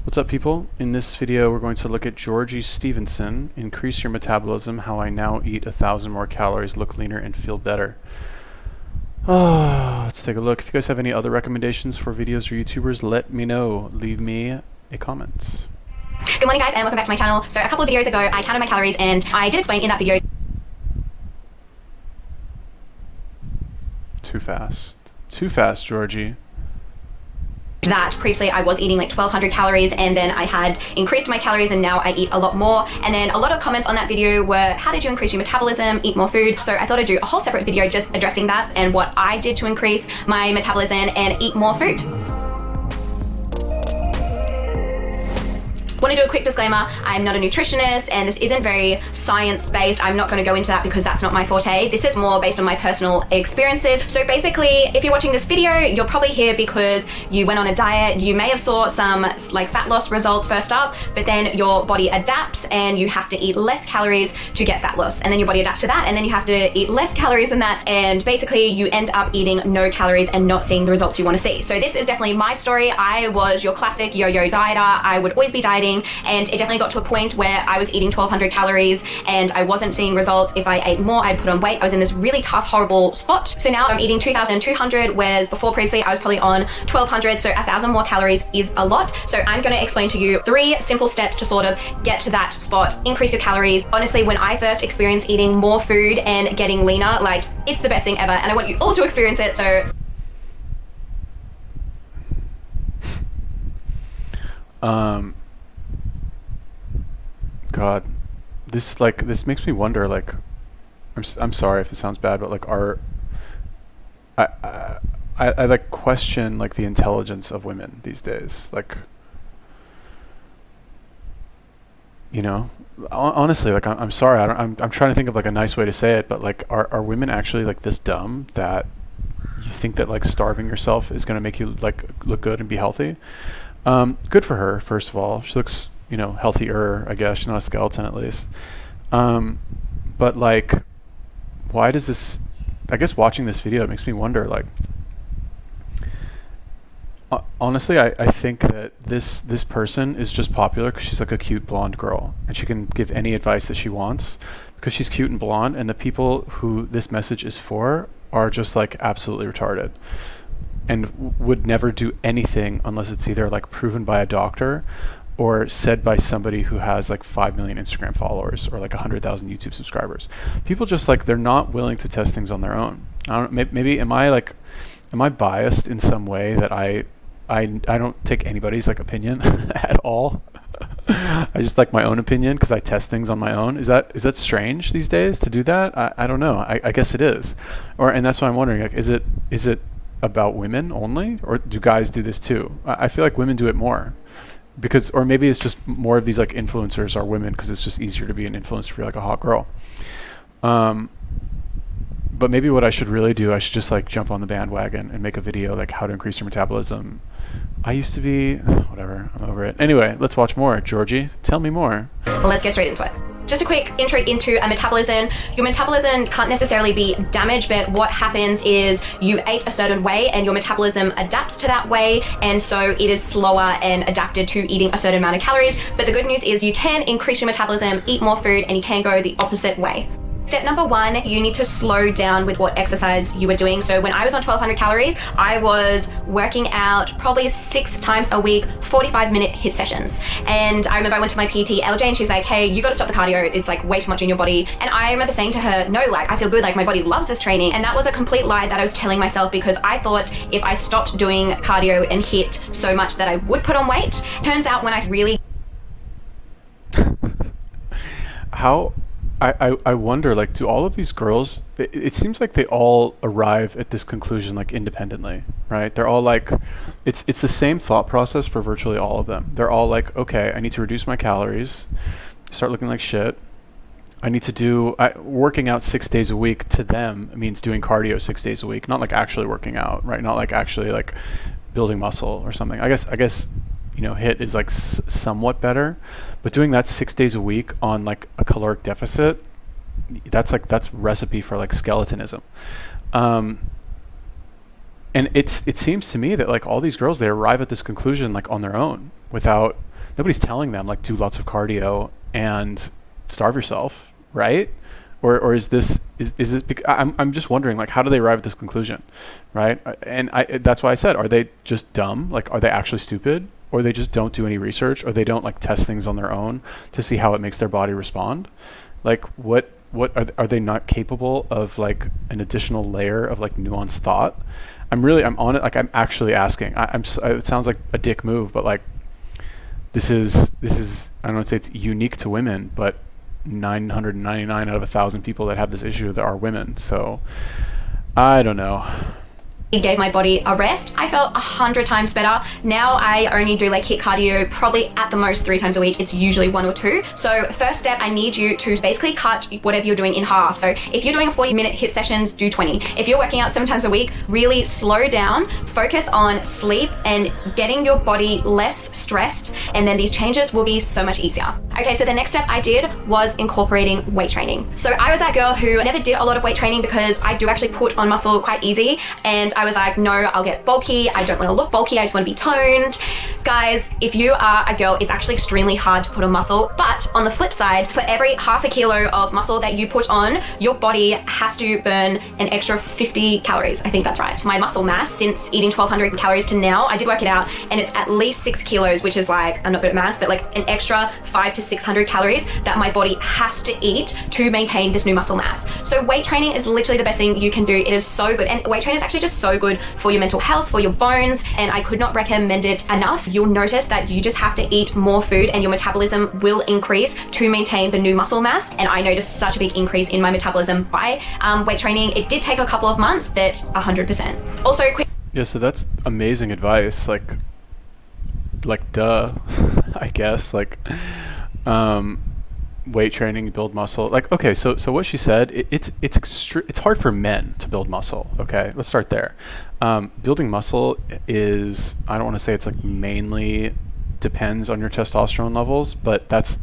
What's up, people? In this video we're going to look at Georgie Stevenson, Increase Your Metabolism, How I Now Eat 1,000 More Calories, Look Leaner, and Feel Better. Let's take a look. If you guys have any other recommendations for videos or YouTubers, let me know. Leave me a comment. Good morning, guys, and welcome back to my channel. So a couple of videos ago I counted my calories, and I did explain in that video. Too fast. Too fast, Georgie. That previously I was eating like 1,200 calories, and then I had increased my calories and now I eat a lot more. And then a lot of comments on that video were, how did you increase your metabolism, eat more food? So I thought I'd do a whole separate video just addressing that and what I did to increase my metabolism and eat more food. Want to do a quick disclaimer, I'm not a nutritionist and this isn't very science-based. I'm not going to go into that because that's not my forte. This is more based on my personal experiences. So basically, if you're watching this video, you're probably here because you went on a diet, you may have saw some like fat loss results first up, but then your body adapts and you have to eat less calories to get fat loss. And then your body adapts to that, and then you have to eat less calories than that, and basically you end up eating no calories and not seeing the results you want to see. So this is definitely my story. I was your classic yo-yo dieter. I would always be dieting, and it definitely got to a point where I was eating 1,200 calories and I wasn't seeing results. If I ate more, I'd put on weight. I was in this really tough, horrible spot. So now I'm eating 2,200, whereas before previously I was probably on 1,200. So 1,000 more calories is a lot. So I'm going to explain to you 3 simple steps to sort of get to that spot, increase your calories. Honestly, when I first experienced eating more food and getting leaner, like, it's the best thing ever, and I want you all to experience it. So God, this makes me wonder, like, I'm sorry if this sounds bad, but like I like question like the intelligence of women these days. Like, you know, honestly, like, I'm sorry, I'm trying to think of like a nice way to say it, but like, are women actually like this dumb that you think that like starving yourself is going to make you like look good and be healthy? Good for her, first of all. She looks, you know, healthier, I guess. She's not a skeleton, at least. But like, why does this, I guess watching this video, it makes me wonder, like, honestly, I think that this person is just popular because she's like a cute blonde girl and she can give any advice that she wants because she's cute and blonde, and the people who this message is for are just like absolutely retarded and would never do anything unless it's either like proven by a doctor or said by somebody who has like 5 million Instagram followers or like 100,000 YouTube subscribers. People just like, they're not willing to test things on their own. I don't, maybe am I biased in some way that I don't take anybody's like opinion at all? I just like my own opinion because I test things on my own. Is that strange these days to do that? I don't know. I guess it is. And that's why I'm wondering, like, is it about women only, or do guys do this too? I feel like women do it more because, or maybe it's just more of these like influencers are women because it's just easier to be an influencer if you're like a hot girl. But maybe what I should really do, I should just like jump on the bandwagon and make a video like how to increase your metabolism. I used to be, whatever, I'm over it. Anyway, let's watch more. Georgie, tell me more. let's get straight into it. Just a quick intro into a metabolism. Your metabolism can't necessarily be damaged, but what happens is you ate a certain way and your metabolism adapts to that way, and so it is slower and adapted to eating a certain amount of calories. But the good news is you can increase your metabolism, eat more food, and you can go the opposite way. Step number 1, you need to slow down with what exercise you were doing. So when I was on 1,200 calories, I was working out probably 6 times a week, 45-minute HIIT sessions. And I remember I went to my PT, LJ, and she's like, hey, you got to stop the cardio. It's like way too much in your body. And I remember saying to her, no, like, I feel good. Like, my body loves this training. And that was a complete lie that I was telling myself because I thought if I stopped doing cardio and HIIT so much that I would put on weight. Turns out when I really... How... I wonder, like, do all of these girls, it seems like they all arrive at this conclusion like independently, right? They're all like, it's the same thought process for virtually all of them. They're all like, okay, I need to reduce my calories, start looking like shit. I need to do, working out 6 days a week to them means doing cardio 6 days a week, not like actually working out, right? Not like actually like building muscle or something. I guess, you know, HIIT is like somewhat better, but doing that 6 days a week on like a caloric deficit, that's recipe for like skeletonism. And it seems to me that like all these girls, they arrive at this conclusion like on their own without nobody's telling them like do lots of cardio and starve yourself, right? Or is this I'm just wondering, like, how do they arrive at this conclusion, right? And that's why I said, are they just dumb? Like, are they actually stupid? Or they just don't do any research, or they don't like test things on their own to see how it makes their body respond? Like, what are they not capable of like an additional layer of like nuanced thought? I'm on it. Like, I'm actually asking. It sounds like a dick move, but like, this is I don't want to say it's unique to women, but 999 out of 1,000 people that have this issue that are women. So I don't know. It gave my body a rest. I felt 100 times better. Now I only do like HIIT cardio probably at the most 3 times a week. It's usually 1 or 2. So first step, I need you to basically cut whatever you're doing in half. So if you're doing a 40-minute HIIT sessions, do 20. If you're working out 7 times a week, really slow down, focus on sleep and getting your body less stressed, and then these changes will be so much easier. Okay, so the next step I did was incorporating weight training. So I was that girl who never did a lot of weight training because I do actually put on muscle quite easy, and I was like, no, I'll get bulky. I don't want to look bulky. I just want to be toned. Guys, if you are a girl, it's actually extremely hard to put on muscle. But on the flip side, for every half a kilo of muscle that you put on, your body has to burn an extra 50 calories. I think that's right. My muscle mass since eating 1,200 calories to now, I did work it out, and it's at least 6 kilos, which is like, I'm not good at maths, but like an extra 500 to 600 calories that my body has to eat to maintain this new muscle mass. So weight training is literally the best thing you can do. It is so good. And weight training is actually just so good for your mental health, for your bones, and I could not recommend it enough. You'll notice that you just have to eat more food and your metabolism will increase to maintain the new muscle mass. And I noticed such a big increase in my metabolism by weight training. It did take a couple of months, but 100%. Also, quick. Yeah, so that's amazing advice. Like duh, I guess. Like, weight training, build muscle. Like, okay, so what she said, it's hard for men to build muscle. Okay, let's start there. Building muscle is, I don't want to say it's like mainly depends on your testosterone levels, but that's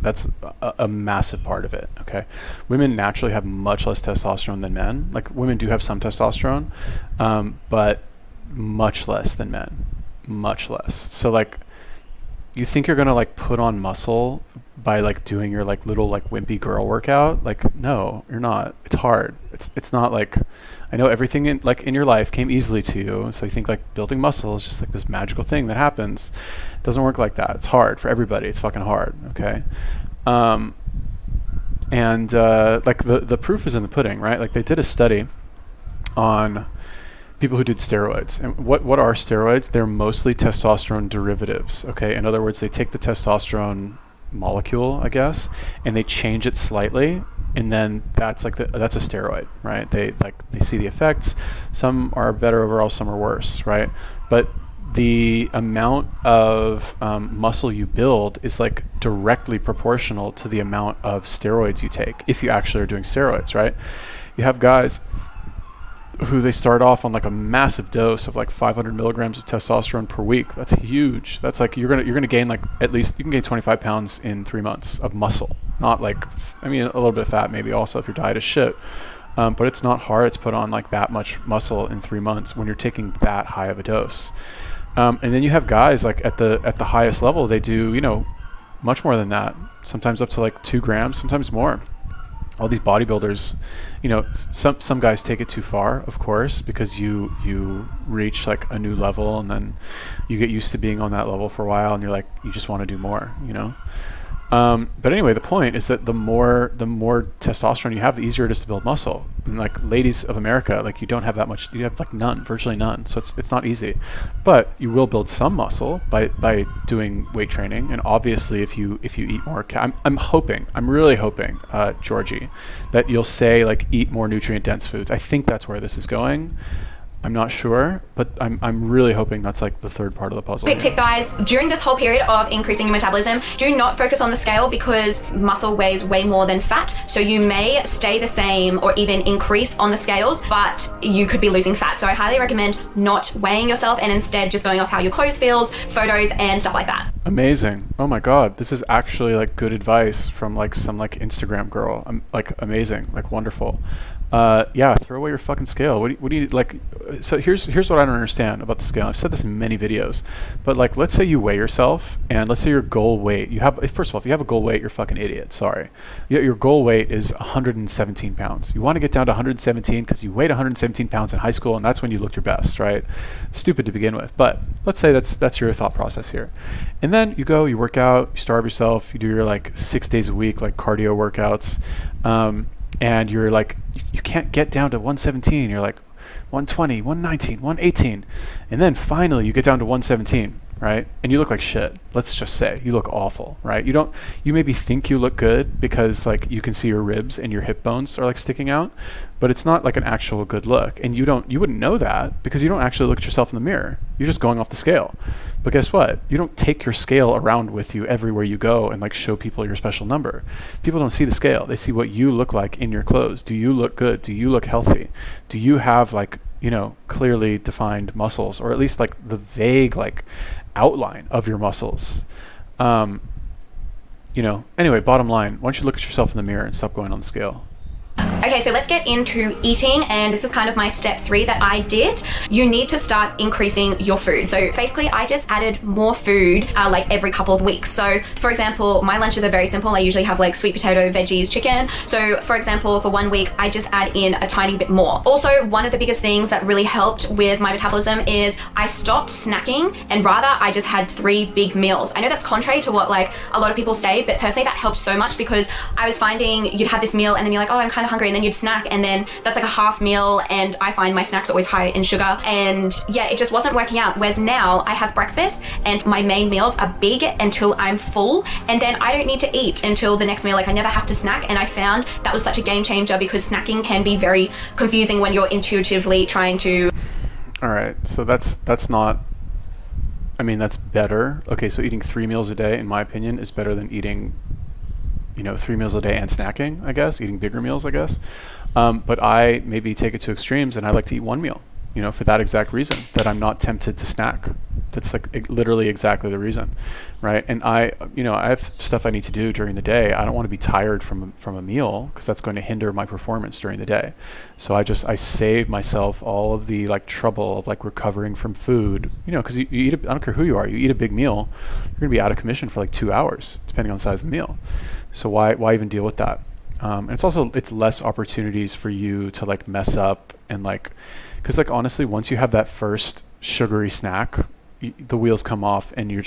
a massive part of it. Okay, women naturally have much less testosterone than men. Like, women do have some testosterone, but much less than men, much less. So like, you think you're gonna like put on muscle by like doing your like little like wimpy girl workout? Like, no, you're not. It's hard. It's not like, I know everything in your life came easily to you, so you think like building muscle is just like this magical thing that happens. It doesn't work like that. It's hard for everybody. It's fucking hard. Okay. And like the proof is in the pudding, right? Like, they did a study on people who did steroids. And what are steroids? They're mostly testosterone derivatives. Okay, in other words, they take the testosterone molecule, I guess, and they change it slightly, and then that's like that's a steroid, right? They see the effects. Some are better overall, some are worse, right? But the amount of muscle you build is like directly proportional to the amount of steroids you take if you actually are doing steroids, right? You have guys who they start off on like a massive dose of like 500 milligrams of testosterone per week. That's huge. That's like, you're gonna gain like, at least you can gain 25 pounds in 3 months of muscle. Not like, I mean, a little bit of fat maybe also if your diet is shit. But it's not hard to put on like that much muscle in 3 months when you're taking that high of a dose. And then you have guys like at the highest level, they do, you know, much more than that. Sometimes up to like 2 grams, sometimes more. All these bodybuilders, you know, some guys take it too far, of course, because you reach like a new level and then you get used to being on that level for a while and you're like, you just want to do more, you know. But anyway, the point is that the more testosterone you have, the easier it is to build muscle. And like, ladies of America, like, you don't have that much. You have like none, virtually none. So it's not easy, but you will build some muscle by doing weight training. And obviously, if you eat more, I'm really hoping, Georgie, that you'll say like, eat more nutrient dense foods. I think that's where this is going. I'm not sure, but I'm really hoping that's like the third part of the puzzle. Quick tip, guys, during this whole period of increasing your metabolism, do not focus on the scale because muscle weighs way more than fat. So you may stay the same or even increase on the scales, but you could be losing fat. So I highly recommend not weighing yourself and instead just going off how your clothes feels, photos and stuff like that. Amazing. Oh my God. This is actually like good advice from like some like Instagram girl. Like, amazing, like wonderful. Yeah, throw away your fucking scale. What do you like? So here's what I don't understand about the scale. I've said this in many videos, but like, let's say you weigh yourself, and let's say your goal weight. You have First of all, if you have a goal weight, you're a fucking idiot. Sorry, your goal weight is 117 pounds. You want to get down to 117 because you weighed 117 pounds in high school, and that's when you looked your best, right? Stupid to begin with, but let's say that's your thought process here, and then you go, you work out, you starve yourself, you do your like 6 days a week like cardio workouts. And you're like, you can't get down to 117. You're like 120, 119, 118. And then finally you get down to 117, right? And you look like shit. Let's just say you look awful, right? You maybe think you look good because like you can see your ribs and your hip bones are like sticking out, but it's not like an actual good look. And you wouldn't know that because you don't actually look at yourself in the mirror. You're just going off the scale. But guess what? You don't take your scale around with you everywhere you go and like show people your special number. People don't see the scale. They see what you look like in your clothes. Do you look good? Do you look healthy? Do you have like, clearly defined muscles, or at least like the vague like outline of your muscles? Anyway, bottom line, why don't you look at yourself in the mirror and stop going on the scale? Okay, so let's get into eating, and this is kind of my step 3 that I did. You need to start increasing your food. So basically I just added more food like every couple of weeks. So for example, my lunches are very simple. I usually have like sweet potato, veggies, chicken. So for example, for 1 week, I just add in a tiny bit more. Also, one of the biggest things that really helped with my metabolism is I stopped snacking, and rather I just had 3 big meals. I know that's contrary to what like a lot of people say, but personally that helped so much because I was finding you'd have this meal and then you're like, oh, I'm kind of hungry, and then you'd snack, and then that's like a half meal, and I find my snacks are always high in sugar, and yeah, it just wasn't working out. Whereas now I have breakfast and my main meals are big until I'm full, and then I don't need to eat until the next meal. Like I never have to snack, and I found that was such a game changer because snacking can be very confusing when you're intuitively trying to. All right, so that's not, I mean, that's better. Okay, so eating 3 meals a day, in my opinion, is better than eating 3 meals a day and snacking, I guess, eating bigger meals, I guess. But I maybe take it to extremes, and I like to eat 1 meal, for that exact reason, that I'm not tempted to snack. That's like literally exactly the reason, right? And I have stuff I need to do during the day. I don't want to be tired from a meal because that's going to hinder my performance during the day. So I save myself all of the like trouble of like recovering from food, because you eat, I don't care who you are, you eat a big meal, you're going to be out of commission for like 2 hours, depending on the size of the meal. So why even deal with that? And it's less opportunities for you to like mess up and like, because like honestly, once you have that first sugary snack, the wheels come off and you're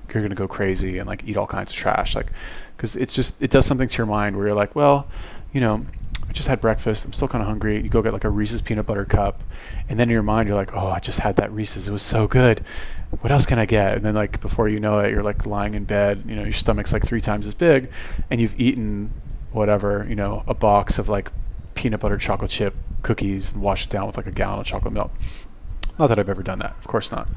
gonna go crazy and like eat all kinds of trash, like, because it does something to your mind where you're like, well, I just had breakfast, I'm still kind of hungry. You go get like a Reese's peanut butter cup, and then in your mind you're like, oh, I just had that Reese's, it was so good, what else can I get? And then like before you know it, you're like lying in bed, your stomach's like 3 times as big, and you've eaten whatever, a box of like peanut butter chocolate chip cookies and washed it down with like a gallon of chocolate milk. Not that I've ever done that, of course not.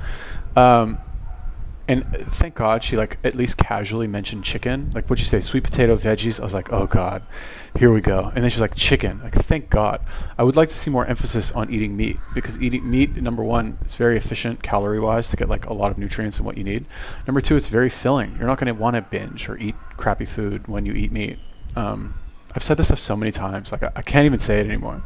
And thank God she like at least casually mentioned chicken. Like, what'd you say? Sweet potato, veggies? I was like, oh God, here we go. And then she's like, chicken. Like, thank God. I would like to see more emphasis on eating meat, because eating meat, number one, is very efficient calorie-wise to get like a lot of nutrients and what you need. Number two, it's very filling. You're not going to want to binge or eat crappy food when you eat meat. I've said this stuff so many times, like I can't even say it anymore.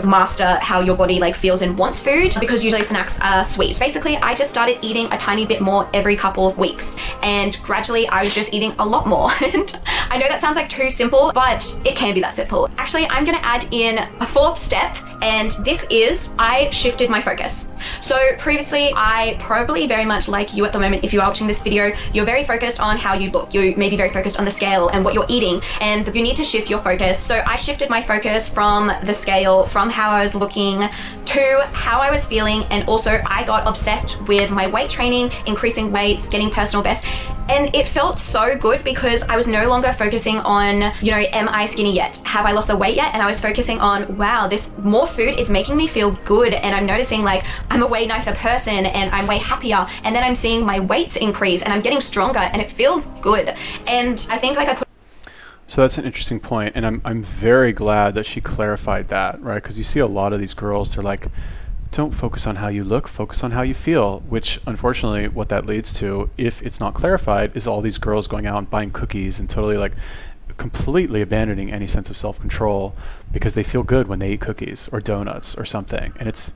Master how your body like feels and wants food, because usually snacks are sweet. Basically, I just started eating a tiny bit more every couple of weeks, and gradually I was just eating a lot more. And I know that sounds like too simple, but it can be that simple. Actually, I'm gonna add in a 4th step, and this is I shifted my focus. So previously, I probably very much like you at the moment, if you are watching this video, you're very focused on how you look. You may be very focused on the scale and what you're eating, and you need to shift your focus. So I shifted my focus from the scale, from how I was looking, to how I was feeling, and also I got obsessed with my weight training, increasing weights, getting personal best. And it felt so good because I was no longer focusing on, am I skinny yet? Have I lost the weight yet? And I was focusing on, wow, this more food is making me feel good. And I'm noticing like I'm a way nicer person and I'm way happier. And then I'm seeing my weights increase and I'm getting stronger and it feels good. And I think like I put. So that's an interesting point, and I'm very glad that she clarified that, right? Because you see a lot of these girls, they're like, don't focus on how you look, focus on how you feel, which unfortunately what that leads to, if it's not clarified, is all these girls going out and buying cookies and totally like completely abandoning any sense of self-control because they feel good when they eat cookies or donuts or something, and it's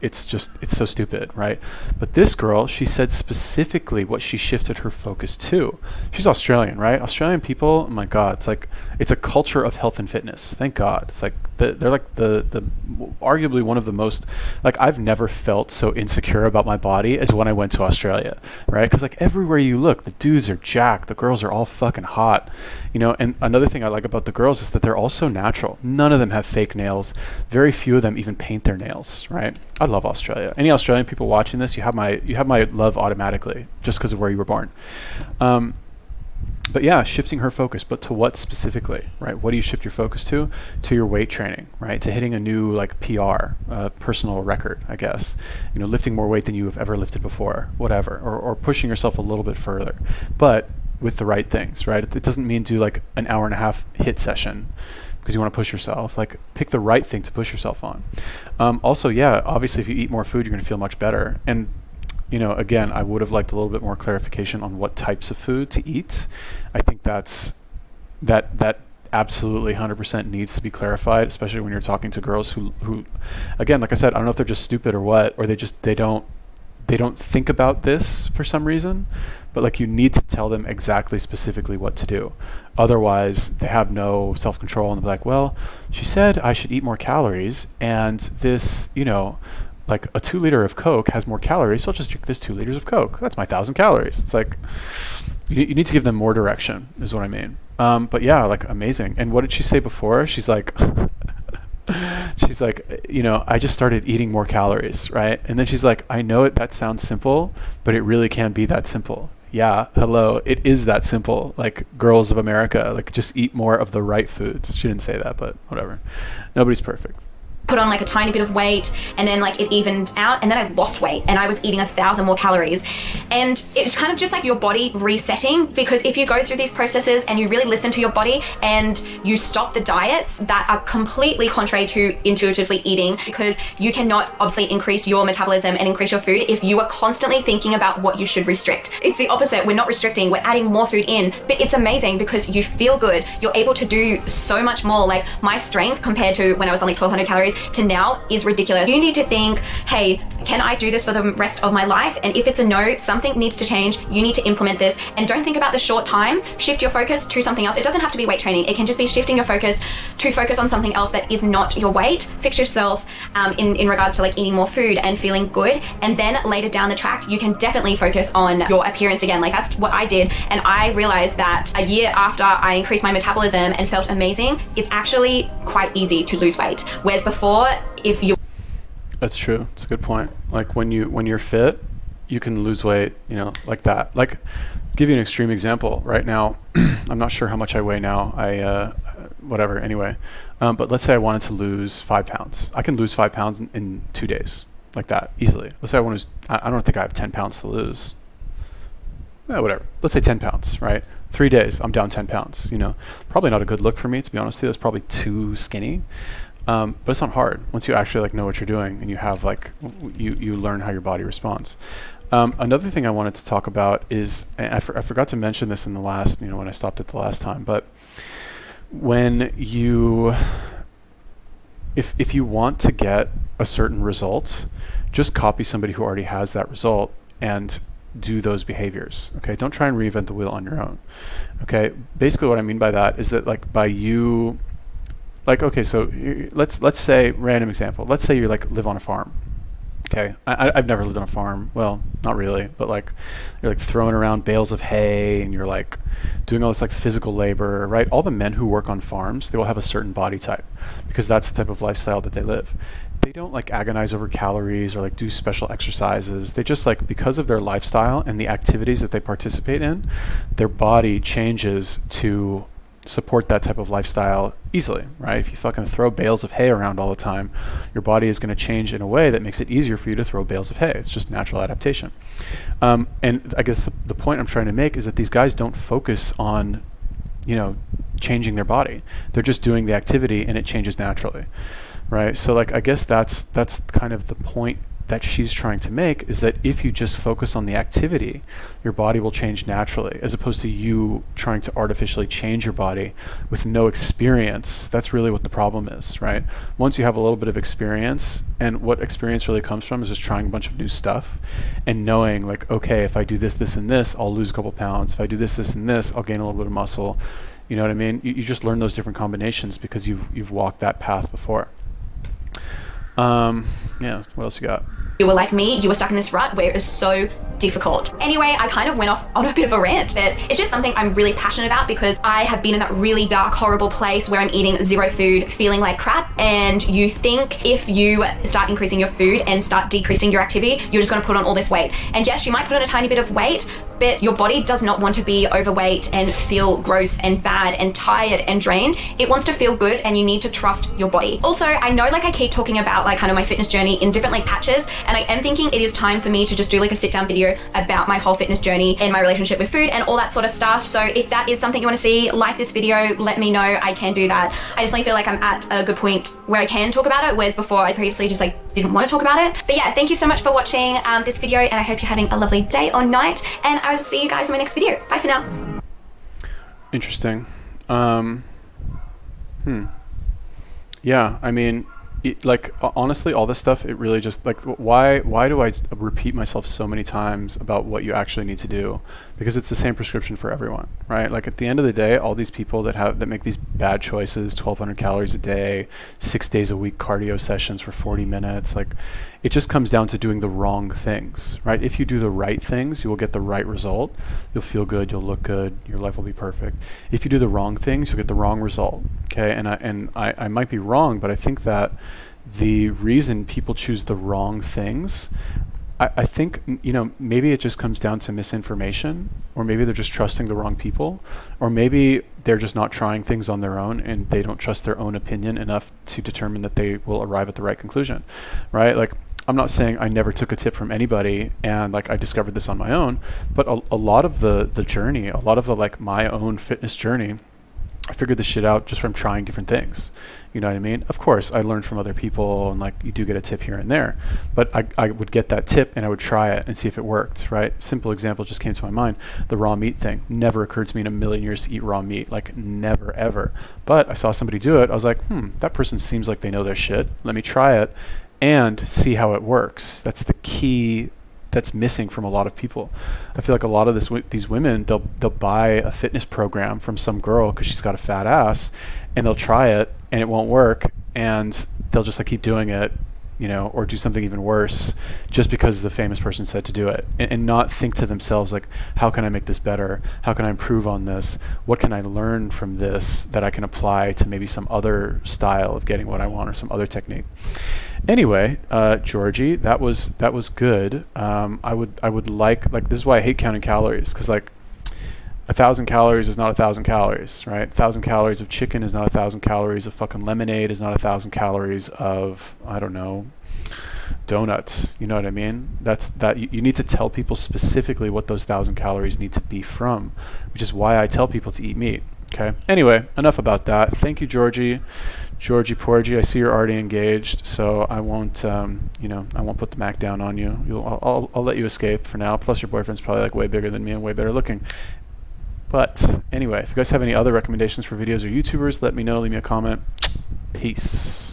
so stupid, right? But this girl, she said specifically what she shifted her focus to. She's Australian, right? Australian people, oh my God, it's a culture of health and fitness. Thank God. It's like they're like the arguably one of the most, like, I've never felt so insecure about my body as when I went to Australia, right? Because like everywhere you look, the dudes are jacked, the girls are all fucking hot, you know. And another thing I like about the girls is that they're all so natural. None of them have fake nails. Very few of them even paint their nails, right? I love Australia. Any Australian people watching this, you have my love automatically just because of where you were born. But yeah, shifting her focus, but to what specifically, right? What do you shift your focus to? To your weight training, right? To hitting a new like PR, personal record, I guess. You know, lifting more weight than you have ever lifted before, whatever, or pushing yourself a little bit further, but with the right things, right? It doesn't mean do like an hour and a half HIIT session because you want to push yourself. Like, pick the right thing to push yourself on. Also, yeah, obviously if you eat more food, you're going to feel much better. And you know, again, I would have liked a little bit more clarification on what types of food to eat. I think that absolutely 100% needs to be clarified, especially when you're talking to girls who, again, like I said, I don't know if they're just stupid or what, or they don't think about this for some reason, but like you need to tell them exactly specifically what to do. Otherwise, they have no self-control and they're like, well, she said I should eat more calories, and this, you know, like a 2 liter of Coke has more calories, so I'll just drink this 2 liters of Coke. That's my 1,000 calories. It's like, you need to give them more direction, is what I mean. But yeah, like, amazing. And what did she say before? She's like, you know, I just started eating more calories, right? And then she's like, I know that sounds simple, but it really can be that simple. Yeah, hello, it is that simple. Like, girls of America, like, just eat more of the right foods. She didn't say that, but whatever. Nobody's perfect. Put on like a tiny bit of weight, and then like it evened out, and then I lost weight and I was eating 1,000 more calories. And it's kind of just like your body resetting, because if you go through these processes and you really listen to your body and you stop the diets that are completely contrary to intuitively eating, because you cannot obviously increase your metabolism and increase your food if you are constantly thinking about what you should restrict. It's the opposite. We're not restricting, we're adding more food in, but it's amazing because you feel good. You're able to do so much more. Like, my strength compared to when I was on like 1,200 calories to now is ridiculous. You need to think, hey, can I do this for the rest of my life? And if it's a no, something needs to change. You need to implement this, and don't think about the short time. Shift your focus to something else. It doesn't have to be weight training. It can just be shifting your focus to focus on something else that is not your weight. Fix yourself in regards to like eating more food and feeling good, and then later down the track you can definitely focus on your appearance again. Like, that's what I did, and I realized that a year after I increased my metabolism and felt amazing, it's actually quite easy to lose weight, whereas before, if you... That's true. It's a good point. Like, when you're fit, you can lose weight, you know, like that. Like, give you an extreme example. Right now, I'm not sure how much I weigh now. Whatever, anyway. But let's say I wanted to lose 5 pounds. I can lose 5 pounds in 2 days, like that, easily. Let's say I don't think I have 10 pounds to lose. Whatever. Let's say 10 pounds, right? 3 days, I'm down 10 pounds, you know. Probably not a good look for me, to be honest with you. That's probably too skinny. But it's not hard once you actually like know what you're doing, and you have like, you learn how your body responds. Another thing I wanted to talk about is, and I forgot to mention this in the last, you know, when I stopped it the last time, but when if you want to get a certain result, just copy somebody who already has that result and do those behaviors. Okay, don't try and reinvent the wheel on your own. Okay, basically what I mean by that is that, like, by you, like, okay, so let's say, random example, let's say you like live on a farm. Okay, I've never lived on a farm. Well, not really, but like, you're like throwing around bales of hay, and you're like doing all this like physical labor, right? All the men who work on farms, they will have a certain body type, because that's the type of lifestyle that they live. They don't like agonize over calories or like do special exercises. They just, like, because of their lifestyle and the activities that they participate in, their body changes to support that type of lifestyle easily, right? If you fucking throw bales of hay around all the time, your body is going to change in a way that makes it easier for you to throw bales of hay. It's just natural adaptation. And I guess the point I'm trying to make is that these guys don't focus on, you know, changing their body. They're just doing the activity, and it changes naturally, right? So, like, I guess that's kind of the point that she's trying to make is that if you just focus on the activity, your body will change naturally, as opposed to you trying to artificially change your body with no experience. That's really what the problem is, right? Once you have a little bit of experience, and what experience really comes from is just trying a bunch of new stuff and knowing like, okay, if I do this, this, and this, I'll lose a couple pounds. If I do this, this, and this, I'll gain a little bit of muscle. You know what I mean? You just learn those different combinations because you've walked that path before. Yeah, what else you got? You were like me, you were stuck in this rut where it was so difficult. Anyway, I kind of went off on a bit of a rant, but it's just something I'm really passionate about because I have been in that really dark, horrible place where I'm eating zero food, feeling like crap, and you think if you start increasing your food and start decreasing your activity, you're just gonna put on all this weight. And yes, you might put on a tiny bit of weight, but your body does not want to be overweight and feel gross and bad and tired and drained. It wants to feel good, and you need to trust your body. Also, I know like I keep talking about like kind of my fitness journey in different like patches, and I am thinking it is time for me to just do like a sit down video about my whole fitness journey and my relationship with food and all that sort of stuff. So if that is something you want to see, like this video, let me know. I can do that. I definitely feel like I'm at a good point where I can talk about it, whereas before I previously just like didn't want to talk about it. But yeah, thank you so much for watching this video, and I hope you're having a lovely day or night, and I will see you guys in my next video. Bye for now. Interesting. Yeah, I mean, like honestly, all this stuff, it really just like, why do I repeat myself so many times about what you actually need to do? Because it's the same prescription for everyone, right? Like at the end of the day, all these people that make these bad choices, 1,200 calories a day, 6 days a week cardio sessions for 40 minutes, like it just comes down to doing the wrong things, right? If you do the right things, you will get the right result. You'll feel good, you'll look good, your life will be perfect. If you do the wrong things, you'll get the wrong result, okay? And I might be wrong, but I think that the reason people choose the wrong things, I think, you know, maybe it just comes down to misinformation, or maybe they're just trusting the wrong people, or maybe they're just not trying things on their own and they don't trust their own opinion enough to determine that they will arrive at the right conclusion, right? Like, I'm not saying I never took a tip from anybody and like I discovered this on my own, but a lot of the journey, a lot of the like my own fitness journey, I figured this shit out just from trying different things. You know what I mean? Of course, I learned from other people, and like you do get a tip here and there, but I would get that tip and I would try it and see if it worked, right? Simple example just came to my mind. The raw meat thing never occurred to me in a million years to eat raw meat, like never, ever. But I saw somebody do it. I was like, that person seems like they know their shit. Let me try it and see how it works. That's the key that's missing from a lot of people. I feel like a lot of these women, they'll buy a fitness program from some girl because she's got a fat ass, and they'll try it and it won't work, and they'll just like keep doing it, you know, or do something even worse just because the famous person said to do it, and not think to themselves like, how can I make this better? How can I improve on this? What can I learn from this that I can apply to maybe some other style of getting what I want or some other technique? Anyway, Georgie, that was good. I would like this is why I hate counting calories, because like 1,000 calories is not 1,000 calories, right? 1,000 calories of chicken is not 1,000 calories of fucking lemonade, is not 1,000 calories of, I don't know, donuts. You know what I mean? You need to tell people specifically what those 1,000 calories need to be from, which is why I tell people to eat meat. Okay. Anyway, enough about that. Thank you, Georgie Porgy. I see you're already engaged, so I won't, I won't put the Mac down on you. I'll let you escape for now. Plus, your boyfriend's probably like way bigger than me and way better looking. But anyway, if you guys have any other recommendations for videos or YouTubers, let me know. Leave me a comment. Peace.